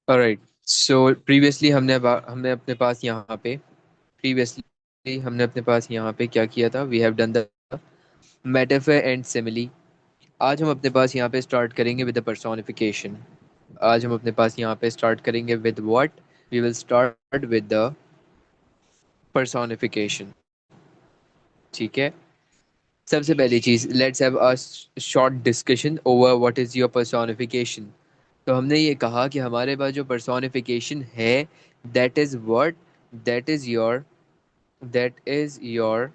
Alright. सो previously हमने अपने पास यहाँ पे प्रीवियसली हमने अपने पास यहाँ पे क्या किया था? We have done the metaphor and simile. आज हम अपने पास यहाँ पे स्टार्ट करेंगे विद द पर्सोनिफिकेशन। आज हम अपने पास यहाँ पे स्टार्ट करेंगे with what? We will start with the personification. ठीक है। सबसे पहली चीज, let's have a short discussion over what is your personification. तो हमने ये कहा कि हमारे पास जो पर्सोनिफिकेशन है, that is what? That is your that is your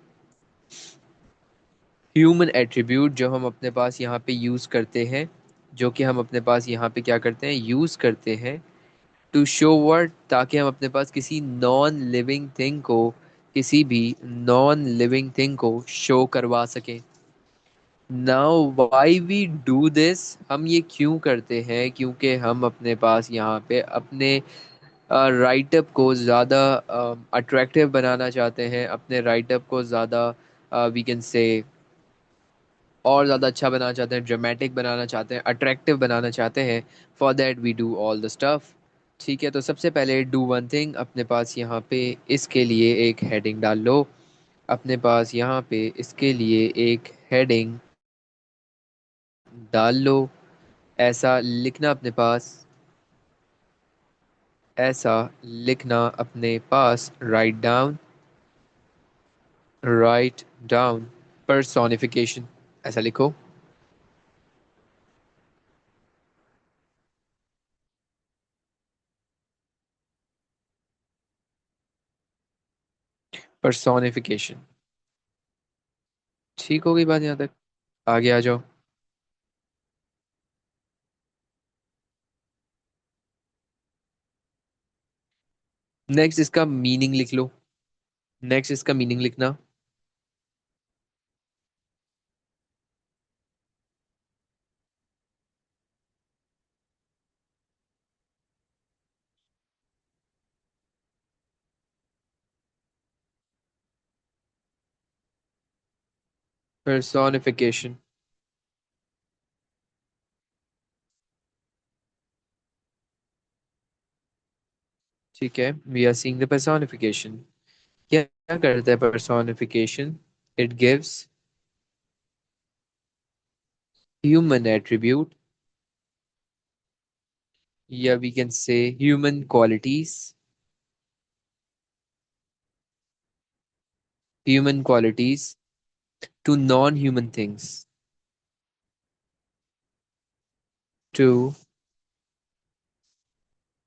human attribute, जो हम अपने पास यहाँ पे यूज करते हैं, जो कि हम अपने पास यहाँ पे क्या करते हैं, यूज करते हैं टू शो वर्ड, ताकि हम अपने पास किसी नॉन लिविंग थिंग को किसी भी नॉन लिविंग थिंग को शो करवा सकें। Now why we do this? हम ये क्यों करते हैं? क्योंकि हम अपने पास यहाँ पे अपने राइटअप को ज़्यादा अट्रैक्टिव बनाना चाहते हैं, अपने राइटअप को ज़्यादा वी कैन से और ज़्यादा अच्छा बनाना चाहते हैं, ड्रामेटिक बनाना चाहते हैं, अट्रैक्टिव बनाना चाहते हैं। For that we do all the stuff. ठीक है, तो सबसे पहले डू वन थिंग, अपने पास यहाँ पे इसके लिए एक हेडिंग डाल लो। अपने पास यहाँ पे इसके लिए एक हेडिंग डाल लो। ऐसा लिखना अपने पास ऐसा लिखना अपने पास, राइट डाउन personification, ऐसा लिखो। personification। ठीक हो गई बात यहाँ तक? आगे आ जाओ। नेक्स्ट इसका मीनिंग लिख लो। नेक्स्ट इसका मीनिंग लिखना। personification। ठीक है, we are seeing the personification। क्या क्या करता है personification? It gives human attribute, या we can say human qualities, human qualities to non human things, to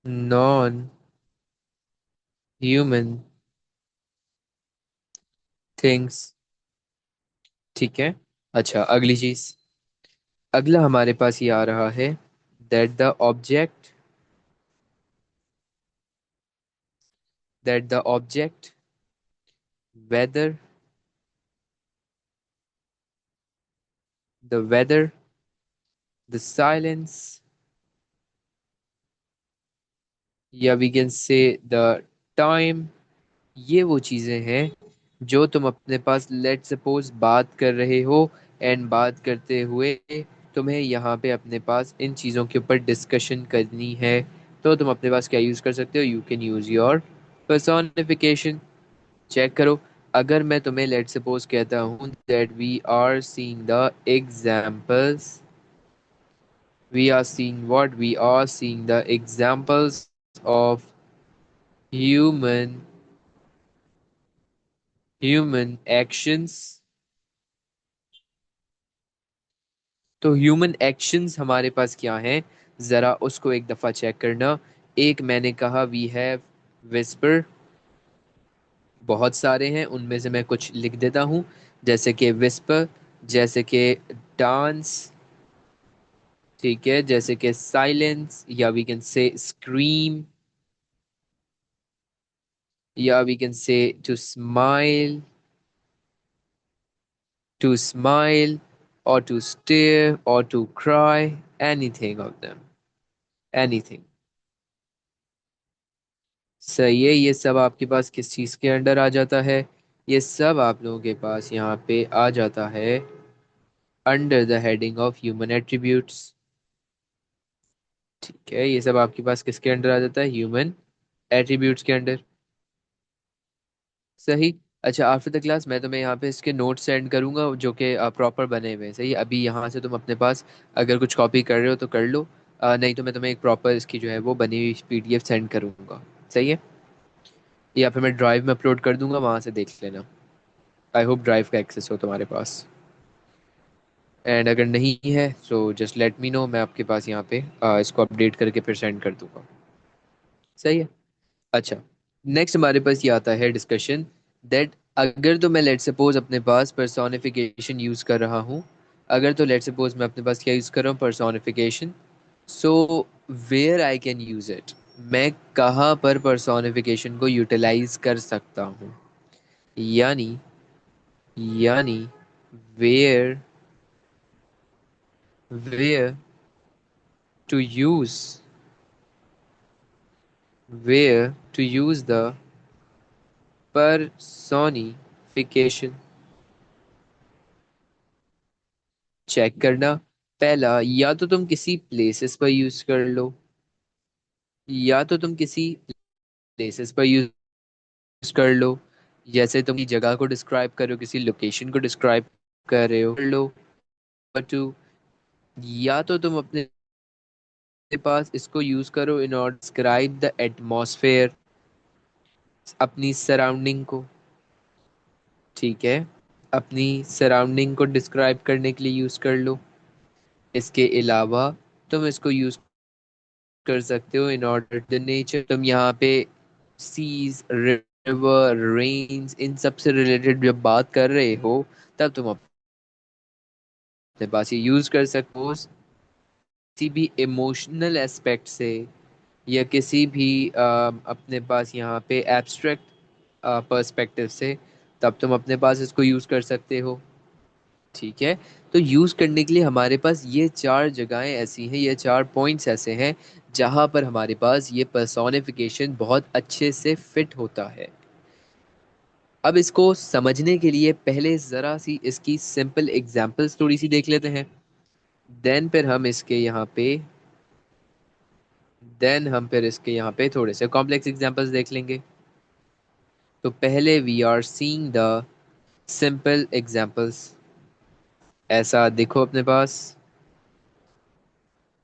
non human things. ठीक है। अच्छा, अगली चीज। अगला हमारे पास ये आ रहा है, that the object that the object whether the weather the silence, या we can say the time, ये वो चीजें हैं जो तुम अपने पास लेट सपोज बात कर रहे हो, एंड बात करते हुए तुम्हें यहाँ पे अपने पास इन चीज़ों के ऊपर डिस्कशन करनी है। तो तुम अपने पास क्या यूज़ कर सकते हो? You can use your personification. Check करो। अगर मैं तुम्हें लेट सपोज कहता हूँ that we are seeing the examples of human human actions. तो ह्यूमन एक्शंस हमारे पास क्या हैं? जरा उसको एक दफा चेक करना। एक मैंने कहा वी हैव विस्पर, बहुत सारे हैं, उनमें से मैं कुछ लिख देता हूँ। जैसे कि विस्पर, जैसे कि डांस, ठीक है, जैसे कि साइलेंस, या वी कैन से स्क्रीम, या we can say to smile, to smile, or to stare or to cry, anything of them, anything। सही है, ये सब आपके पास किस चीज़ के अंडर आ जाता है? ये सब आप लोगों के पास यहाँ पे आ जाता है under the heading of human attributes. ठीक है, ये सब आपके पास किसके अंडर आ जाता है? ह्यूमन एट्रीब्यूट्स के अंडर। सही। अच्छा, आफ्टर द क्लास मैं तुम्हें यहाँ पे इसके नोट्स सेंड करूंगा जो कि प्रॉपर बने हुए हैं। सही, अभी यहाँ से तुम अपने पास अगर कुछ कॉपी कर रहे हो तो कर लो, नहीं तो मैं तुम्हें एक प्रॉपर इसकी जो है वो बनी हुई पीडीएफ सेंड करूंगा। सही है, या फिर मैं ड्राइव में अपलोड कर दूंगा, वहां से देख लेना। आई होप ड्राइव का एक्सेस हो तुम्हारे पास। एंड अगर नहीं है तो जस्ट लेट मी नो, मैं आपके पास यहाँ पे इसको अपडेट करके फिर सेंड कर दूंगा। सही है। अच्छा, नेक्स्ट हमारे पास ये आता है डिस्कशन दैट अगर तो मैं लेट सपोज अपने पास पर्सोनिफिकेशन यूज कर रहा हूँ, अगर तो लेट सपोज मैं अपने पास क्या यूज कर रहा हूँ? Personification. So where I can use it, मैं कहाँ पर पर्सोनिफिकेशन को यूटिलाइज कर सकता हूँ? यानी यानी where where to use where to use the personification। Check करना। पहला, या तो तुम किसी प्लेसेस पर यूज कर लो, या तो तुम किसी प्लेसेस पर यूज कर लो, जैसे तुम किसी जगह को डिस्क्राइब कर रहे हो, किसी लोकेशन को डिस्क्राइब कर रहे हो, कर लो। टू, या तो तुम अपने पास इसको यूज करो in order describe the atmosphere, अपनी सराउंडिंग को। ठीक है, अपनी सराउंडिंग को डिस्क्राइब करने के लिए यूज कर लो। इसके अलावा तुम इसको यूज कर सकते हो इन ऑर्डर द नेचर, तुम यहाँ पे सीज, रिवर, रेन्स, इन सब से रिलेटेड जब बात कर रहे हो तब तुम अपने पास ये यूज कर सकते हो। किसी भी इमोशनल एस्पेक्ट से या किसी भी अपने पास यहाँ पे एब्स्ट्रैक्ट पर्सपेक्टिव से, तब तुम अपने पास इसको यूज कर सकते हो। ठीक है, तो यूज करने के लिए हमारे पास ये चार जगहें ऐसी हैं, ये चार पॉइंट्स ऐसे हैं जहां पर हमारे पास ये पर्सोनिफिकेशन बहुत अच्छे से फिट होता है। अब इसको समझने के लिए पहले जरा सी इसकी सिंपल एग्जांपल्स थोड़ी सी देख लेते हैं। देन फिर हम इसके यहाँ पे देन हम फिर इसके यहाँ पे थोड़े से कॉम्प्लेक्स एग्जांपल्स देख लेंगे। तो पहले we are seeing the simple examples. ऐसा देखो अपने पास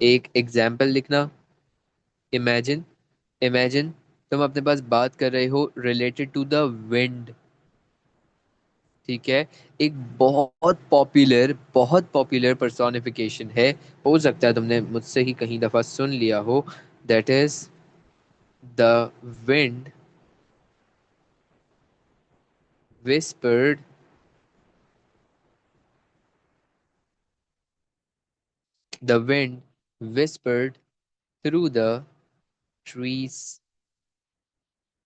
एक एग्जाम्पल लिखना। इमेजिन इमेजिन तुम अपने पास बात कर रहे हो रिलेटेड टू द विंड। ठीक है, एक बहुत पॉपुलर पर्सोनिफिकेशन है, हो सकता है तुमने मुझसे ही कहीं दफा सुन लिया हो। That is the wind whispered the wind whispered through the trees।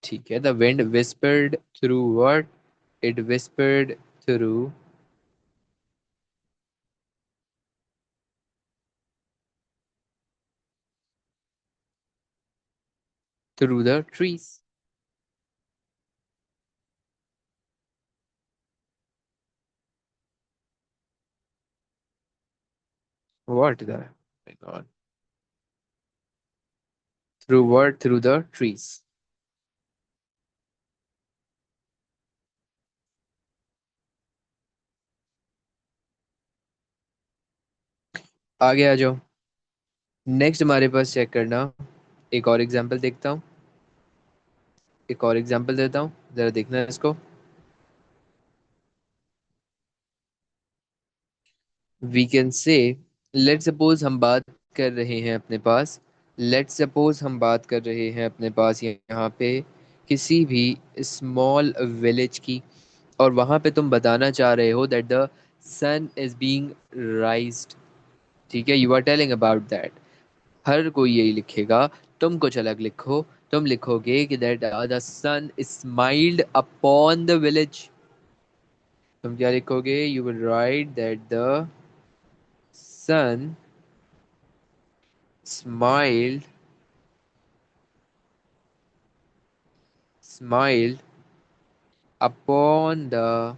ठीक है, the wind whispered through what? It whispered through the trees। What the, my God, through what? Through the trees। आगे आ जाओ। नेक्स्ट हमारे पास check करना, एक और example देखता हूँ, एक और एग्जांपल देता हूँ, जरा देखना इसको। We can say, let suppose हम बात कर रहे हैं अपने पास, लेट सपोज हम बात कर रहे हैं अपने पास यहाँ पे किसी भी स्मॉल विलेज की, और वहां पे तुम बताना चाह रहे हो that the sun is being raised. ठीक है, you are telling about that. हर कोई यही लिखेगा, तुम कुछ अलग लिखो। तुम लिखोगे कि that the sun smiled upon the village. तुम क्या लिखोगे? You will write that the sun smiled smiled upon the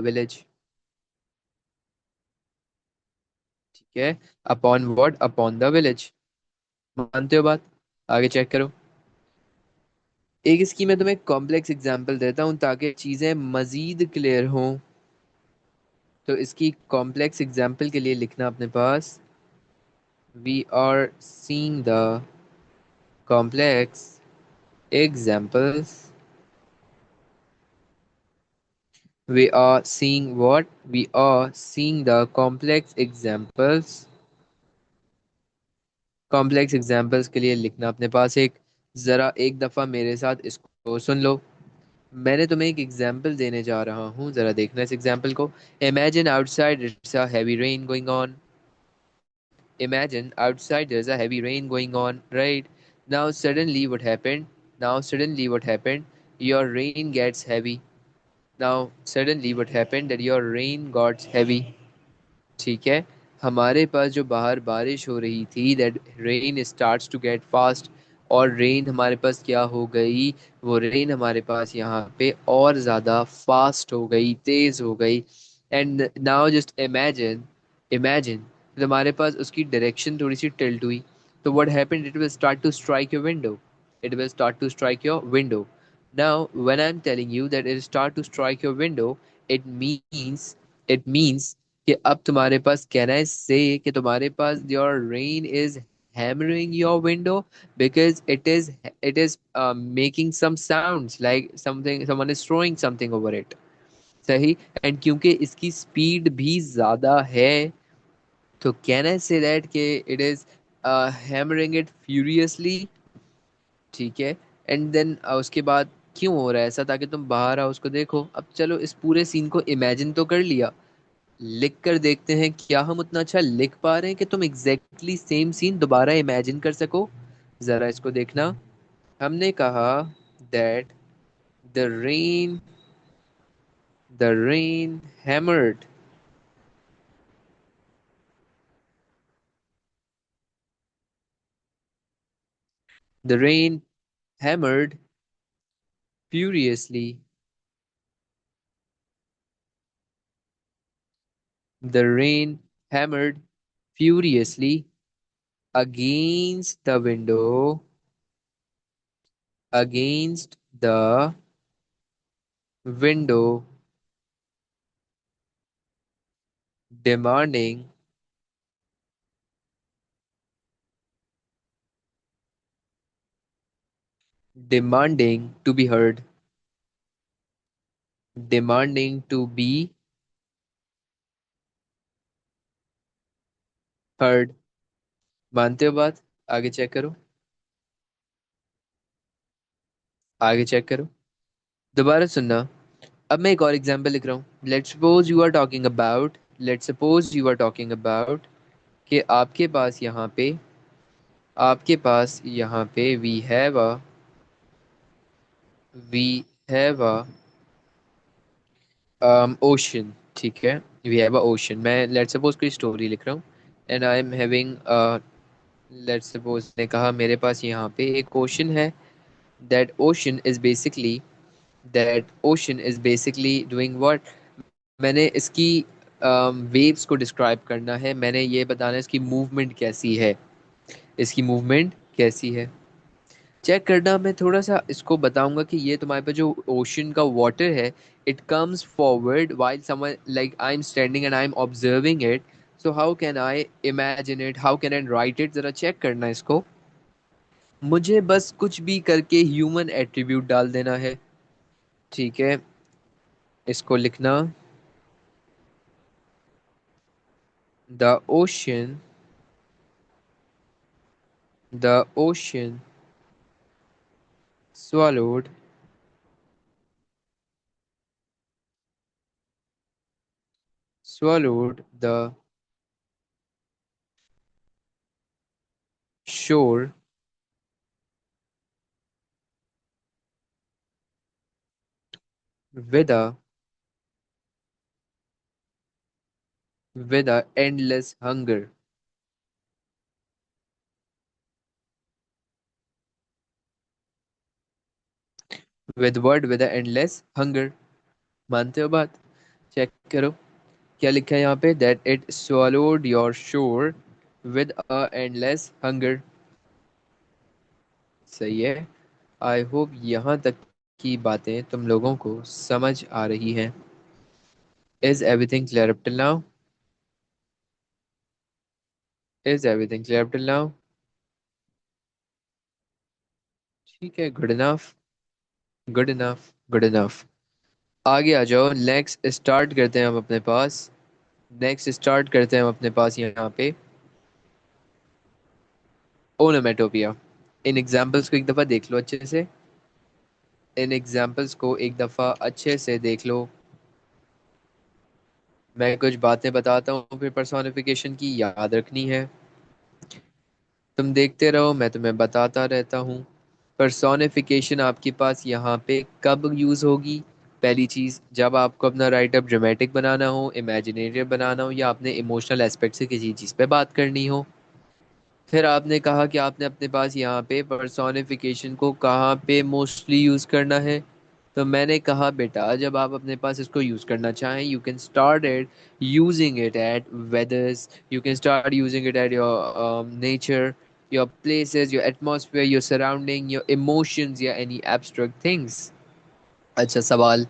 village। है। Upon what? Upon the village. मानते हो बात? आगे चेक करो। एक इसकी मैं तुम्हें कॉम्प्लेक्स एग्जांपल देता हूं ताकि चीजें मजीद क्लियर हों। तो इसकी कॉम्प्लेक्स एग्जांपल के लिए लिखना अपने पास, we are seeing the complex examples. We are seeing what? We are seeing the complex examples. Complex examples के लिए लिखना अपने पास एक, जरा एक दफा मेरे साथ इसको सुन लो। मैंने तुम्हें एक एग्जाम्पल देने जा रहा हूँ, जरा देखना इस एग्जाम्पल को। Imagine outside it's a heavy rain going on. Imagine outside there's a heavy rain going on, right? Now suddenly what happened? Now suddenly what happened? Your rain gets heavy. Now suddenly what happened that your rain got heavy. ठीक है। हमारे पास जो बाहर बारिश हो रही थी, that rain starts to get fast. और रेन हमारे पास क्या हो गई? वो रेन हमारे पास यहाँ पे और ज़्यादा फास्ट हो गई, तेज़ हो गई। And now just imagine, imagine हमारे पास उसकी डायरेक्शन थोड़ी सी टिल्ट हुई। तो what happened? It will start to strike your window. It will start to strike your window. Now, when I'm telling you that it start to strike your window, it means कि अब तुम्हारे पास, can I say कि तुम्हारे पास your rain is hammering your window because it is making some sounds like something, someone is throwing something over it. सही। And क्योंकि इसकी speed भी ज्यादा है, तो कैन आई से दैट कि it is hammering it furiously. ठीक है। एंड देन उसके बाद क्यों हो रहा है ऐसा? ताकि तुम बाहर आओ, उसको देखो। अब चलो इस पूरे सीन को इमेजिन तो कर लिया, लिख कर देखते हैं क्या हम उतना अच्छा लिख पा रहे हैं कि तुम एग्जैक्टली सेम सीन दोबारा इमेजिन कर सको। जरा इसको देखना। हमने कहा that the rain the rain hammered, the rain hammered furiously, the rain hammered furiously against the window, against the window, demanding, demanding to be heard, demanding to be heard। मानते हो बात? आगे चेक करो, आगे चेक करो, दोबारा सुनना। अब मैं एक और एग्जांपल लिख रहा हूँ। Let's suppose you are talking about कि आपके पास यहाँ पे वी हैव अ ओशन। ठीक है। We have a ocean. मैं लेट्स सपोज कोई स्टोरी लिख रहा हूँ, and I am having, let's suppose ने कहा मेरे पास यहाँ पे एक ओशन है। That ocean is basically that ocean is basically doing what? मैंने इसकी वेव्स को डिस्क्राइब करना है, मैंने ये बताना है इसकी मूवमेंट कैसी है, इसकी मूवमेंट कैसी है। चेक करना। मैं थोड़ा सा इसको बताऊंगा कि ये तुम्हारे पे जो ओशन का वाटर है, it comes forward while someone like I'm standing and I'm observing it. So how can I imagine it? How can I write it? जरा चेक करना इसको। मुझे बस कुछ भी करके ह्यूमन एट्रीब्यूट डाल देना है। ठीक है। इसको लिखना, the ocean the ocean swallowed swallowed the shore with a endless hunger। with what? with a endless hunger। मानते हो बात? चेक करो। क्या लिखा है यहाँ पे? दैट इट swallowed योर शोर विद अ एंडलेस हंगर। सही है। आई होप यहाँ तक की बातें तुम लोगों को समझ आ रही हैं। Is everything clear up till now? Is everything clear up till now? ठीक है, good enough. Good enough, good enough. आगे आ जाओ, नेक्स्ट स्टार्ट करते हैं हम अपने पास। नेक्स्ट स्टार्ट करते हैं हम अपने पास यहाँ पे ओनोमेटोपिया। इन एग्जाम्पल्स को एक दफ़ा देख लो अच्छे से। इन एग्जाम्पल्स को एक दफ़ा अच्छे से देख लो। मैं कुछ बातें बताता हूँ, फिर पर्सोनिफिकेशन की याद रखनी है। तुम देखते रहो, मैं तुम्हें बताता रहता हूँ। पर्सोनिफिकेशन आपके पास यहाँ पे कब यूज़ होगी? पहली चीज़, जब आपको अपना राइट अप ड्रामेटिक बनाना हो, इमेजिनेटिव बनाना हो, या अपने इमोशनल एस्पेक्ट से किसी चीज़ पे बात करनी हो। फिर आपने कहा कि आपने अपने पास यहाँ पे पर्सोनिफिकेशन को कहाँ पे मोस्टली यूज़ करना है। तो मैंने कहा बेटा, जब आप अपने पास इसको यूज़ करना चाहें, you can start it using it at weathers, you can start using it at your nature, your places, your atmosphere, your surrounding, your emotions, या एनी एब्स्ट्रैक्ट थिंग्स। अच्छा सवाल,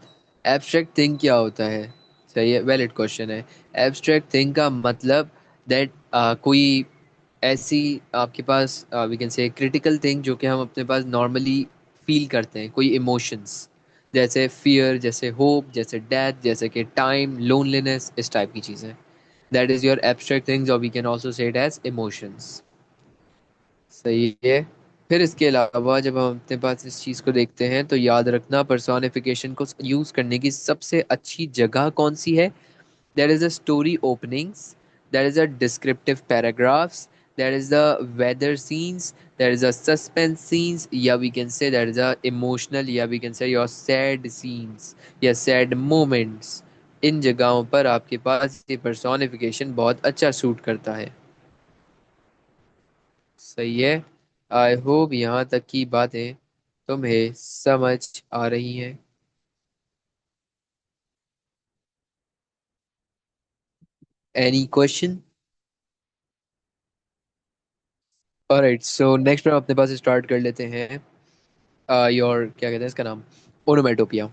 एब्स्ट्रैक्ट थिंग क्या होता है? सही है, वैलिड क्वेश्चन है। Abstract thing का मतलब दैट कोई ऐसी आपके पास we can say critical thing जो कि हम अपने पास नॉर्मली फील करते हैं, कोई इमोशंस, जैसे फियर, जैसे होप, जैसे डेथ, जैसे कि टाइम, लोनलीनेस, इस टाइप की चीज़ें। That is your abstract things, और we can also say it as emotions. सही है। फिर इसके अलावा जब हम अपने पास इस चीज़ को देखते हैं, तो याद रखना पर्सोनिफिकेशन को यूज़ करने की सबसे अच्छी जगह कौन सी है? There is a story openings, there is a descriptive paragraphs, there is the weather scenes, there is a suspense scenes, या we can say there is a emotional, या we can say your sad scenes या sad moments। इन जगहों पर आपके पास ये personification बहुत अच्छा suit करता है। सही है। आई होप यहाँ तक की बातें तुम्हें समझ आ रही हैं। Any question? Alright, so next हम अपने पास स्टार्ट कर लेते हैं। योर क्या कहते हैं इसका नाम? ओनोमेटोपिया।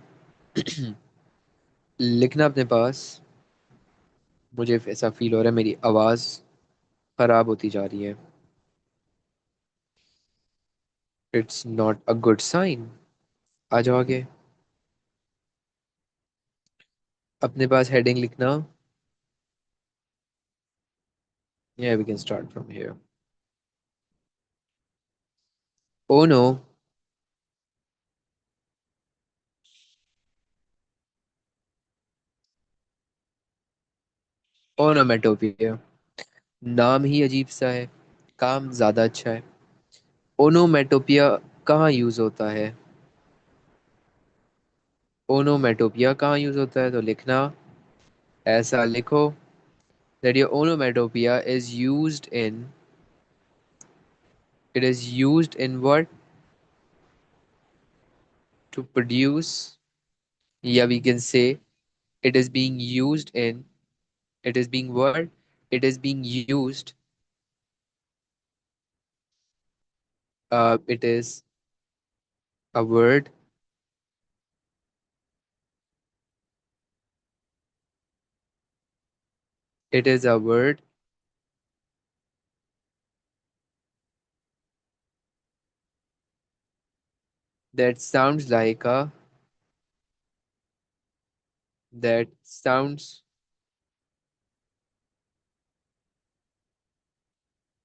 लिखना अपने पास। मुझे ऐसा फील हो रहा है मेरी आवाज़ खराब होती जा रही है। It's not a good sign. आ जाओ आगे। अपने पास हेडिंग लिखना। या we can start from here. Ono. Onomatopoeia. नाम ही अजीब सा है, काम ज़्यादा अच्छा है। ओनोमेटोपिया कहाँ यूज़ होता है? ओनोमेटोपिया कहाँ यूज़ होता है? तो लिखना, ऐसा लिखो, that your onomatopoeia is used in, it is used in what? To produce, yeah, we can say it is being used in, it is being what? It is being used, it is a word, it is a word that sounds like a, that sounds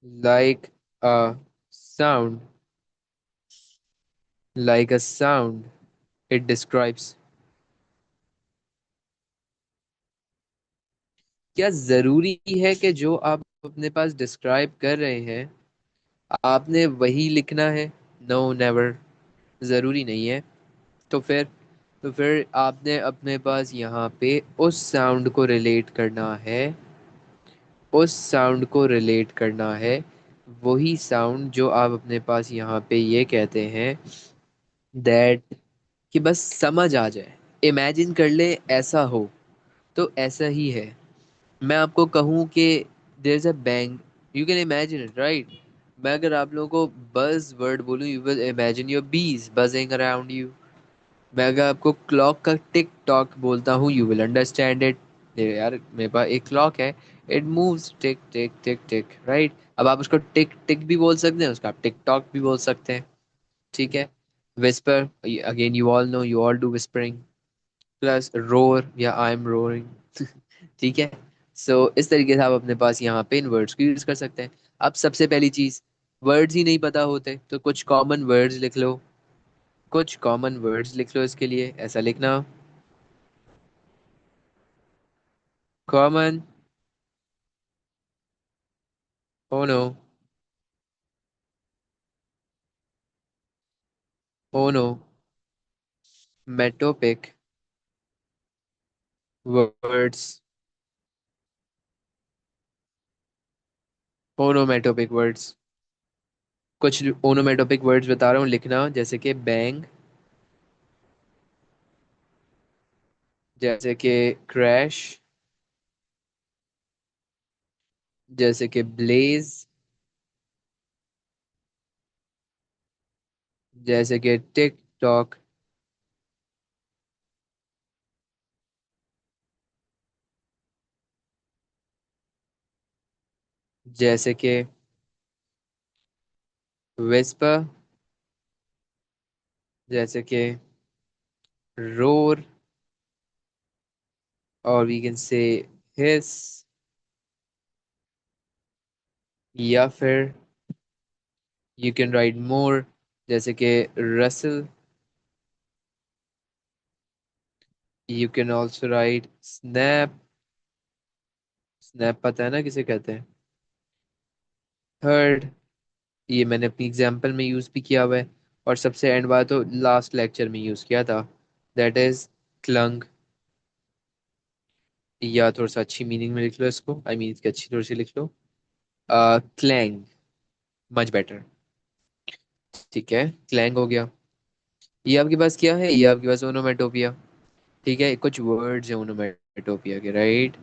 like a sound, like a sound. It describes। क्या जरूरी है कि जो आप अपने पास describe कर रहे हैं आपने वही लिखना है? No, never. ज़रूरी नहीं है। तो फिर तो फिर आपने अपने पास यहाँ पे उस साउंड को रिलेट करना है, उस साउंड को रिलेट करना है, वही साउंड जो आप अपने पास यहाँ पे ये कहते हैं दैट, कि बस समझ आ जाए, इमेजिन कर ले ऐसा हो, तो ऐसा ही है। मैं आपको कहूँ कि there is a bang, you can imagine it right. मैं अगर आप लोगों को बज वर्ड बोलूँ, you will imagine your bees buzzing around you. मैं अगर आपको क्लॉक का टिक टॉक बोलता हूँ, यू विल अंडरस्टैंड इट। यार मेरे पास एक क्लॉक है, it moves tick tick tick tick, right. अब आप उसको टिक टिक भी बोल सकते हैं, उसका आप टिक टॉक भी बोल सकते हैं। ठीक है। Whisper, again you all know, you all do whispering. Plus roar या आई एम रोरिंग। ठीक है। सो इस तरीके से आप अपने पास यहाँ पे इन वर्ड्स को यूज कर सकते हैं। अब सबसे पहली चीज, वर्ड्स ही नहीं पता होते तो कुछ कॉमन वर्ड्स लिख लो। कुछ कॉमन वर्ड्स लिख लो, इसके लिए ऐसा लिखना, common, ono, onomatopoeic words, onomatopoeic words. कुछ ओनोमेटोपिक वर्ड्स बता रहा हूँ लिखना, जैसे कि बैंग, जैसे कि क्रैश, जैसे कि ब्लेज, जैसे कि टिक टॉक, जैसे कि विस्पर, जैसे कि रोर, और वी कैन से हिस, या फिर यू कैन राइट मोर, जैसे कि Russell. You can also right snap, snap पता है ना किसे कहते हैं, थर्ड। ये मैंने अपनी एग्जाम्पल में यूज भी किया हुआ है। और सबसे एंड बात तो लास्ट लेक्चर में यूज किया था, दैट इज क्लंग। या थोड़ा सा अच्छी मीनिंग में लिख लो इसको, आई मीन इसकी अच्छी थोड़ी सी लिख लो, क्लैंग, मच बेटर। ठीक है, क्लैंग हो गया। ये आपके पास क्या है, ये आपके पास ओनोमेटोपिया। ठीक है, कुछ वर्ड्स हैं ओनोमेटोपिया के, राइट।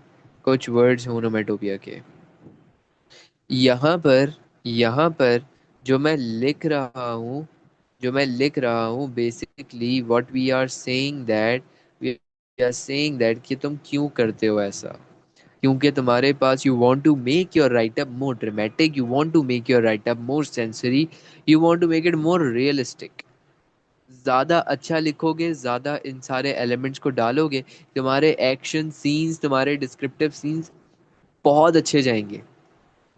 कुछ वर्ड्स हैं ओनोमेटोपिया के। यहाँ पर जो मैं लिख रहा हूँ, जो मैं लिख रहा हूँ basically what we are saying that, we are saying that कि तुम क्यों करते हो ऐसा। क्योंकि तुम्हारे पास, you want to make your write up more dramatic, you want to make your write up more sensory, you want to make it more realistic. ज्यादा अच्छा लिखोगे, ज्यादा इन सारे एलिमेंट्स को डालोगे, तुम्हारे एक्शन सीन्स, तुम्हारे डिस्क्रिप्टिव सीन्स बहुत अच्छे जाएंगे।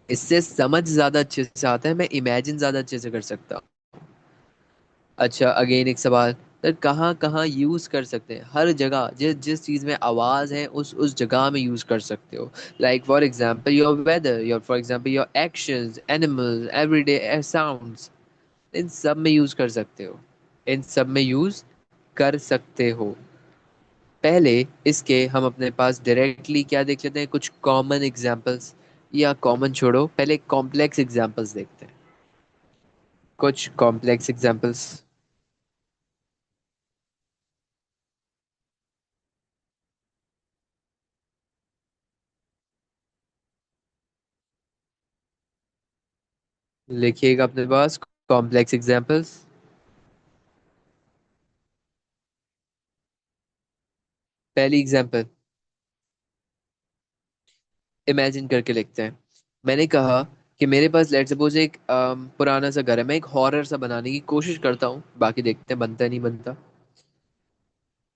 इससे समझ ज्यादा अच्छे से आता है, मैं इमेजिन ज्यादा अच्छे से कर सकता हूँ। अच्छा, अगेन एक सवाल, तो कहाँ कहाँ यूज कर सकते हैं, हर जगह, जिस जिस चीज में आवाज है उस जगह में यूज कर सकते हो। Like for example your weather, your for example your actions, animals, everyday sounds, इन सब में यूज कर सकते हो। इन सब में यूज कर सकते हो। पहले इसके हम अपने पास डायरेक्टली क्या देख लेते हैं, कुछ कॉमन एग्जांपल्स। या कॉमन छोड़ो, पहले कॉम्प्लेक्स एग्जांपल्स देखते हैं। कुछ कॉम्प्लेक्स एग्जांपल्स लिखिएगा अपने पास, कॉम्प्लेक्स एग्जांपल्स। पहली एग्जांपल, इमेजिन करके लिखते हैं। मैंने कहा कि मेरे पास लेट्स सपोज एक पुराना सा घर है, मैं एक हॉरर सा बनाने की कोशिश करता हूँ, बाकी देखते हैं बनता है नहीं बनता।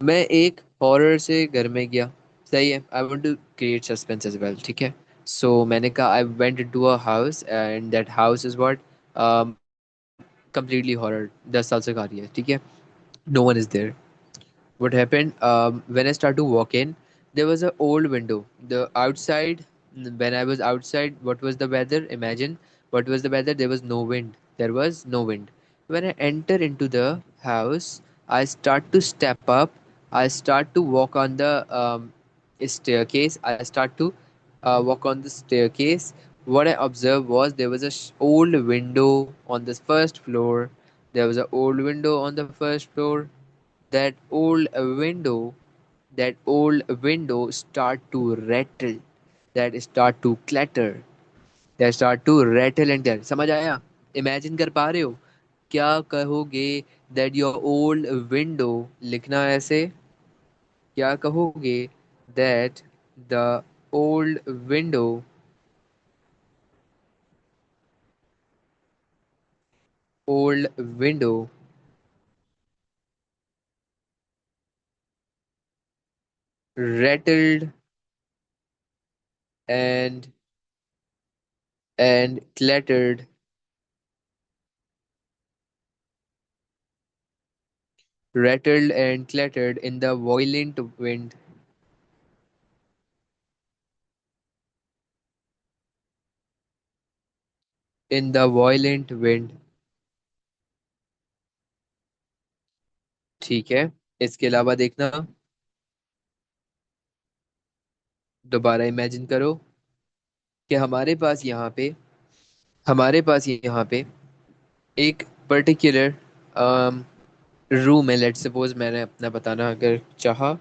मैं एक हॉरर से घर में गया, सही है, I want to create suspense as well, ठीक है। सो मैंने कहा I went into a house and that house is what, completely horror, 10 साल से खा रही है, ठीक है। No one is there. What happened, when I started to walk in, there was an old window. The outside, when I was outside, what was the weather? Imagine what was the weather. There was no wind. There was no wind. When I enter into the house, I start to step up. I start to walk on the staircase. I start to walk on the staircase. What I observed was there was a old window on the first floor. There was an old window on the first floor. That old window, that old window start to rattle. that start to clatter, that start to rattle and clatter. समझ आया? Imagine कर पा रहे हो? क्या कहोगे? that your old window, लिखना ऐसे, क्या कहोगे? that the old window, old window rattled and clattered, rattled and clattered in the violent wind, in the violent wind. ठीक है, इसके अलावा देखना, दोबारा इमेजिन करो कि हमारे पास यहाँ पे एक पर्टिकुलर रूम है। लेट्स सपोज मैंने अपना बताना अगर चाहा,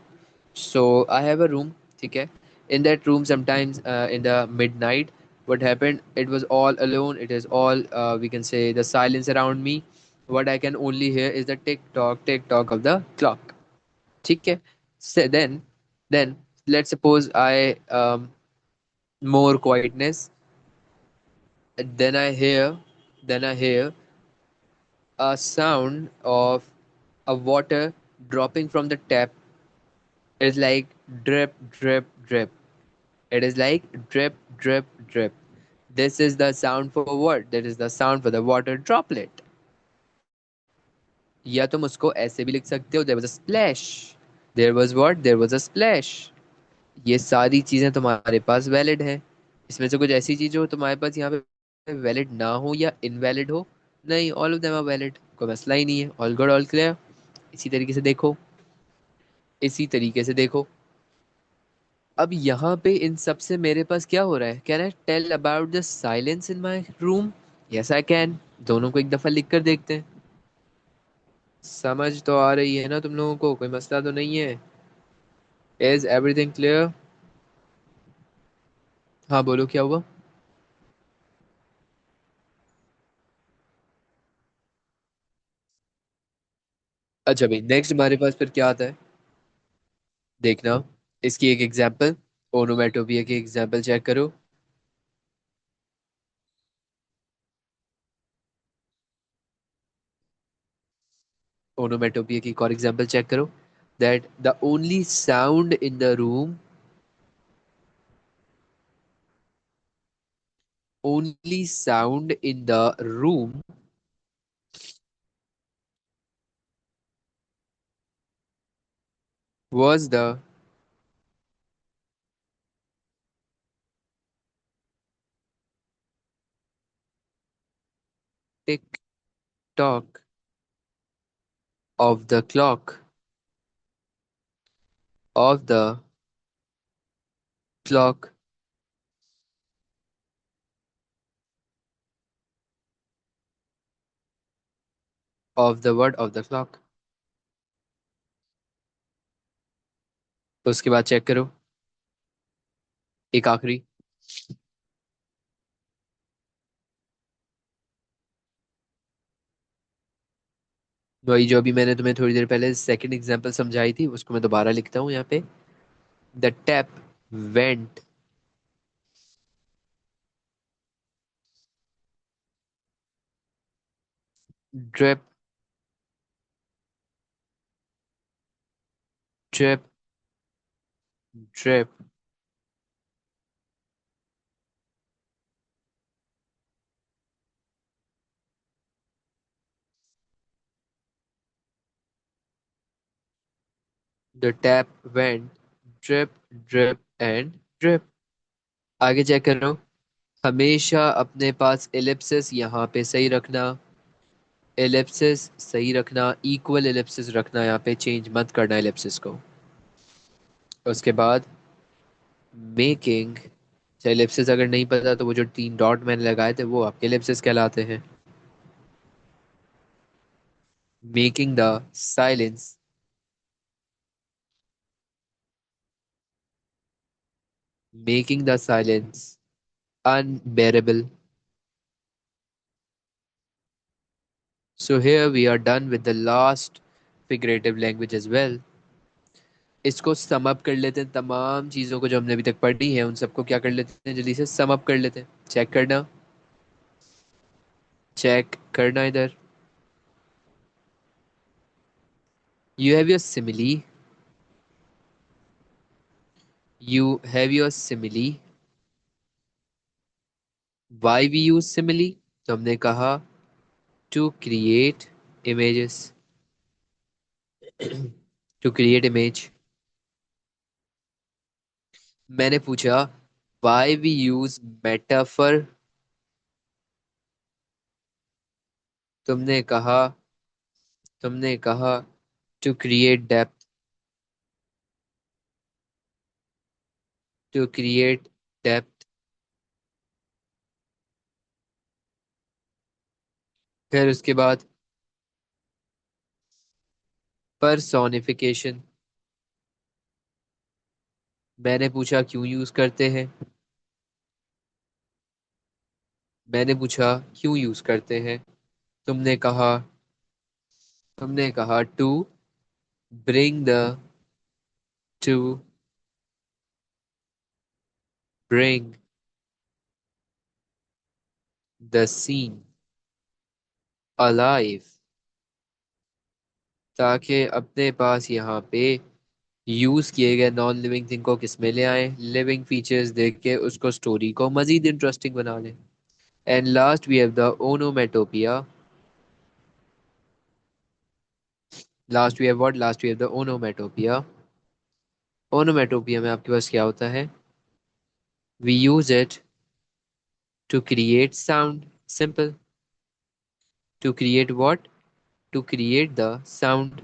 सो आई हैव अ रूम, ठीक है? in that room sometimes in the midnight, what happened, it was all alone, it is all we can say the silence around me. What I can only hear is the tick tock of the clock, ठीक है? So then let's suppose I more quietness, then I hear a sound of a water dropping from the tap. It's like drip, drip, drip. It is like drip, drip, drip. This is the sound for what? That is the sound for the water droplet. या तुम उसको ऐसे भी लिख सकते हो, there was a splash. There was what? There was a splash. ये सारी चीजें तुम्हारे पास वैलिड है। इसमें से कुछ ऐसी चीज हो तुम्हारे पास यहाँ पे वैलिड ना हो या इनवैलिड हो? नहीं, all of them are valid, कोई मसला ही नहीं है, ऑल गुड ऑल क्लियर। इसी तरीके से देखो, इसी तरीके से देखो। अब यहाँ पे इन सब से मेरे पास क्या हो रहा है? Can I tell about the silence in my room? Yes I can. दोनों को एक दफा लिख कर देखते हैं। समझ तो आ रही है ना तुम लोगों को? कोई मसला तो नहीं है? Is everything clear? हाँ बोलो, क्या हुआ? अच्छा भाई, नेक्स्ट हमारे पास फिर क्या आता है? देखना, इसकी एक एग्जांपल, ओनोमेटोपिया की एग्जांपल चेक करो। ओनोमेटोपिया की एक और एग्जांपल चेक करो। That the only sound in the room, only sound in the room was the tick tock of the clock, of the clock, of the word of the clock। उसके बाद check करो, एक आखिरी। वही जो अभी मैंने तुम्हें थोड़ी देर पहले सेकंड एग्जांपल समझाई थी, उसको मैं दोबारा लिखता हूँ यहाँ पे। The tap went drip, drip, drip. The tap went drip, drip and drip. आगे चेक करो। हमेशा अपने पास एलिप्सिस यहाँ पे सही रखना, एलिप्सिस सही रखना, इक्वल एलिप्सिस रखना, यहाँ पे चेंज मत करना एलिप्सिस को। उसके बाद मेकिंग, एलिप्सिस अगर नहीं पता तो वो जो तीन डॉट मैंने लगाए थे वो आपके एलिप्सिस कहलाते हैं। Making the silence, making the silence unbearable. So here we are done with the last figurative language as well. इसको सम अप कर लेते हैं, तमाम चीज़ों को जो हमने अभी तक पढ़ी है उन सबको क्या कर लेते हैं, जल्दी से सम अप कर लेते हैं। चेक करना, चेक करना इधर। You have your simile. You have your simile. Why we use simile? तो हमने कहा to create images. To create image. मैंने पूछा why we use metaphor. तुमने कहा तुमने कहा to create depth. To create depth. फिर उसके बाद personification. मैंने पूछा क्यों यूज करते हैं। मैंने पूछा क्यों यूज करते हैं। तुमने कहा तुमने कहा bring the to bring the scene alive, ताकि अपने पास यहाँ पे यूज किए गए नॉन लिविंग थिंग को किस में ले आए, लिविंग फीचर्स देख के उसको स्टोरी को मजीद इंटरेस्टिंग बना लें। And last we have the onomatopoeia. Last we have what, last we have the onomatopoeia. Onomatopoeia में आपके पास क्या होता है, we use it to create sound, simple. To create what, to create the sound.